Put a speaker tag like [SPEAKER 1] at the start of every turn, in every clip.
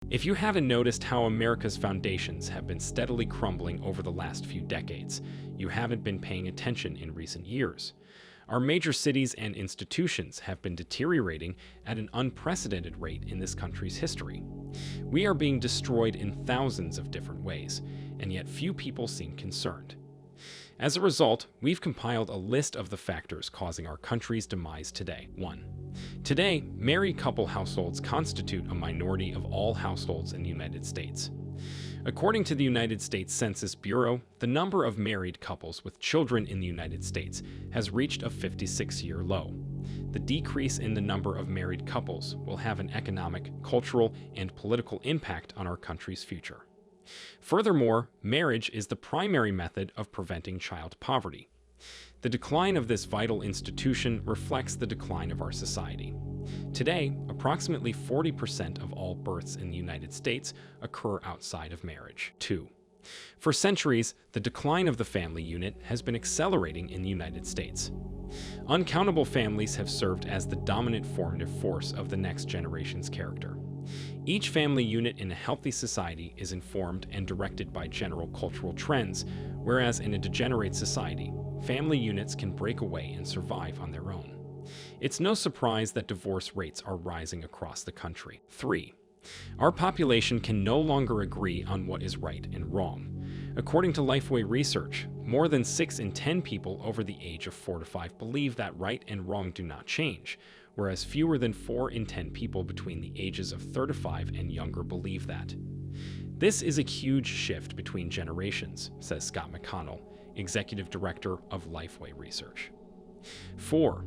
[SPEAKER 1] If you haven't noticed how America's foundations have been steadily crumbling over the last few decades, you haven't been paying attention in recent years. Our major cities and institutions have been deteriorating at an unprecedented rate in this country's history. We are being destroyed in thousands of different ways, and yet few people seem concerned. As a result, we've compiled a list of the factors causing our country's demise today. 1. Today, married couple households constitute a minority of all households in the United States. According to the United States Census Bureau, the number of married couples with children in the United States has reached a 56-year low. The decrease in the number of married couples will have an economic, cultural, and political impact on our country's future. Furthermore, marriage is the primary method of preventing child poverty. The decline of this vital institution reflects the decline of our society. Today, approximately 40% of all births in the United States occur outside of marriage. 2. For centuries, the decline of the family unit has been accelerating in the United States. Uncountable families have served as the dominant formative force of the next generation's character. Each family unit in a healthy society is informed and directed by general cultural trends, whereas in a degenerate society, family units can break away and survive on their own. It's no surprise that divorce rates are rising across the country. 3. Our population can no longer agree on what is right and wrong. According to Lifeway research, more than 6 in 10 people over the age of 4 to 5 believe that right and wrong do not change, whereas fewer than 4 in 10 people between the ages of 35 and younger believe that. This is a huge shift between generations, says Scott McConnell, Executive Director of Lifeway Research. 4.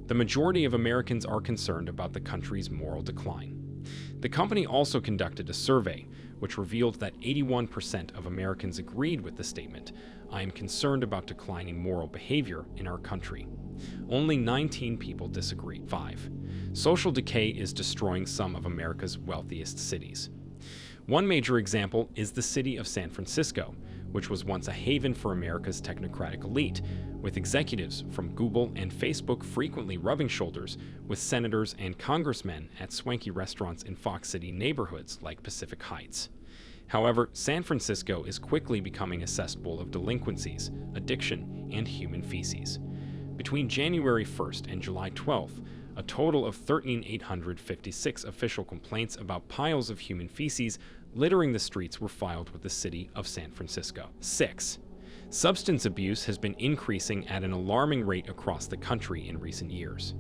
[SPEAKER 1] The majority of Americans are concerned about the country's moral decline. The company also conducted a survey, which revealed that 81% of Americans agreed with the statement, "I am concerned about declining moral behavior in our country." Only 19 people disagreed. 5. Social decay is destroying some of America's wealthiest cities. One major example is the city of San Francisco, which was once a haven for America's technocratic elite, with executives from Google and Facebook frequently rubbing shoulders with senators and congressmen at swanky restaurants in Fox City neighborhoods like Pacific Heights. However, San Francisco is quickly becoming a cesspool of delinquencies, addiction, and human feces. Between January 1st and July 12th, a total of 13,856 official complaints about piles of human feces littering the streets were filed with the city of San Francisco. 6. Substance abuse has been increasing at an alarming rate across the country in recent years.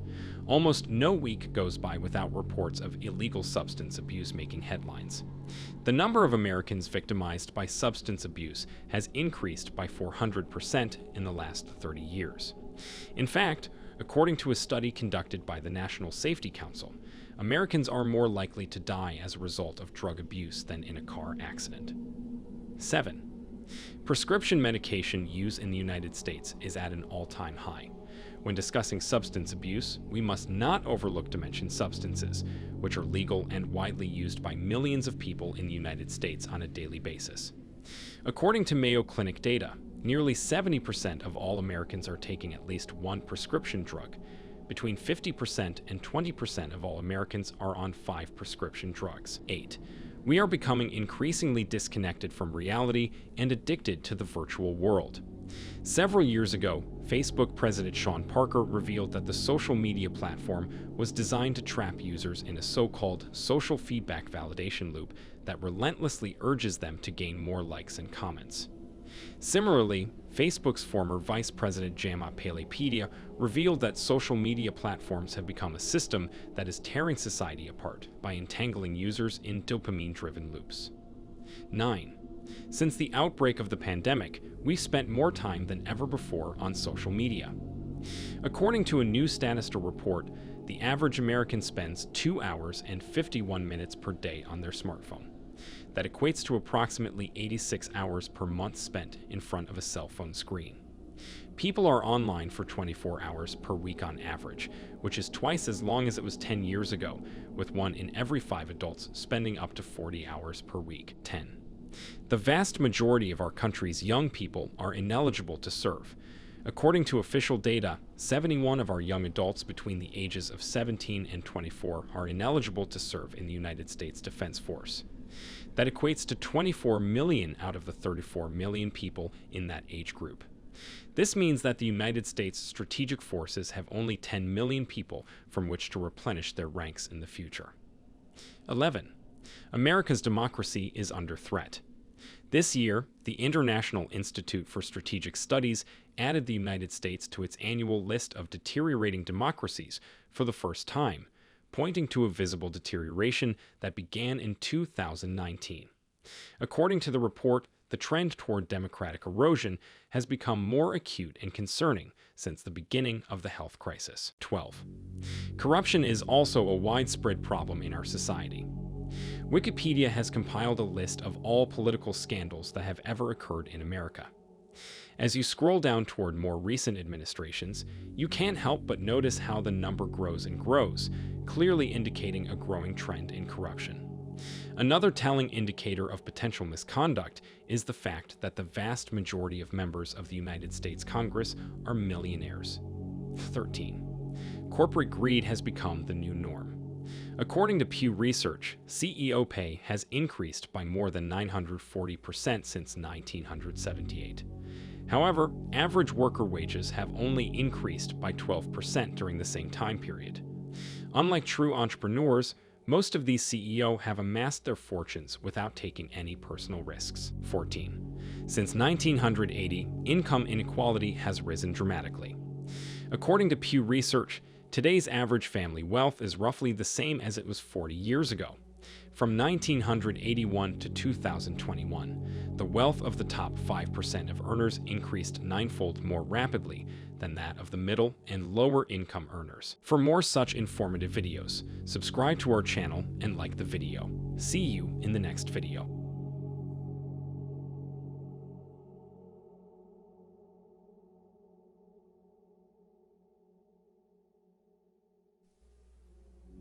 [SPEAKER 1] Almost no week goes by without reports of illegal substance abuse making headlines. The number of Americans victimized by substance abuse has increased by 400% in the last 30 years. In fact, according to a study conducted by the National Safety Council, Americans are more likely to die as a result of drug abuse than in a car accident. 7. Prescription medication use in the United States is at an all-time high. When discussing substance abuse, we must not overlook to mention substances, which are legal and widely used by millions of people in the United States on a daily basis. According to Mayo Clinic data, nearly 70% of all Americans are taking at least one prescription drug. Between 50% and 20% of all Americans are on 5 prescription drugs. 8. We are becoming increasingly disconnected from reality and addicted to the virtual world. Several years ago, Facebook President Sean Parker revealed that the social media platform was designed to trap users in a so-called social feedback validation loop that relentlessly urges them to gain more likes and comments. Similarly, Facebook's former vice president Jama Palepedia revealed that social media platforms have become a system that is tearing society apart by entangling users in dopamine-driven loops. 9. Since the outbreak of the pandemic, we've spent more time than ever before on social media. According to a new Statista report, the average American spends 2 hours and 51 minutes per day on their smartphone. That equates to approximately 86 hours per month spent in front of a cell phone screen. People are online for 24 hours per week on average, which is twice as long as it was 10 years ago, with 1 in every 5 adults spending up to 40 hours per week. 10. The vast majority of our country's young people are ineligible to serve. According to official data, 71 of our young adults between the ages of 17 and 24 are ineligible to serve in the United States Defense Force. That equates to 24 million out of the 34 million people in that age group. This means that the United States strategic forces have only 10 million people from which to replenish their ranks in the future. 11. America's democracy is under threat. This year, the International Institute for Strategic Studies added the United States to its annual list of deteriorating democracies for the first time, pointing to a visible deterioration that began in 2019. According to the report, the trend toward democratic erosion has become more acute and concerning since the beginning of the health crisis. 12. Corruption is also a widespread problem in our society. Wikipedia has compiled a list of all political scandals that have ever occurred in America. As you scroll down toward more recent administrations, you can't help but notice how the number grows and grows, clearly indicating a growing trend in corruption. Another telling indicator of potential misconduct is the fact that the vast majority of members of the United States Congress are millionaires. 13. Corporate greed has become the new norm. According to Pew Research, CEO pay has increased by more than 940% since 1978. However, average worker wages have only increased by 12% during the same time period. Unlike true entrepreneurs, most of these CEOs have amassed their fortunes without taking any personal risks. 14. Since 1980, income inequality has risen dramatically. According to Pew Research, today's average family wealth is roughly the same as it was 40 years ago. From 1981 to 2021, the wealth of the top 5% of earners increased ninefold more rapidly than that of the middle and lower income earners. For more such informative videos, subscribe to our channel and like the video. See you in the next video.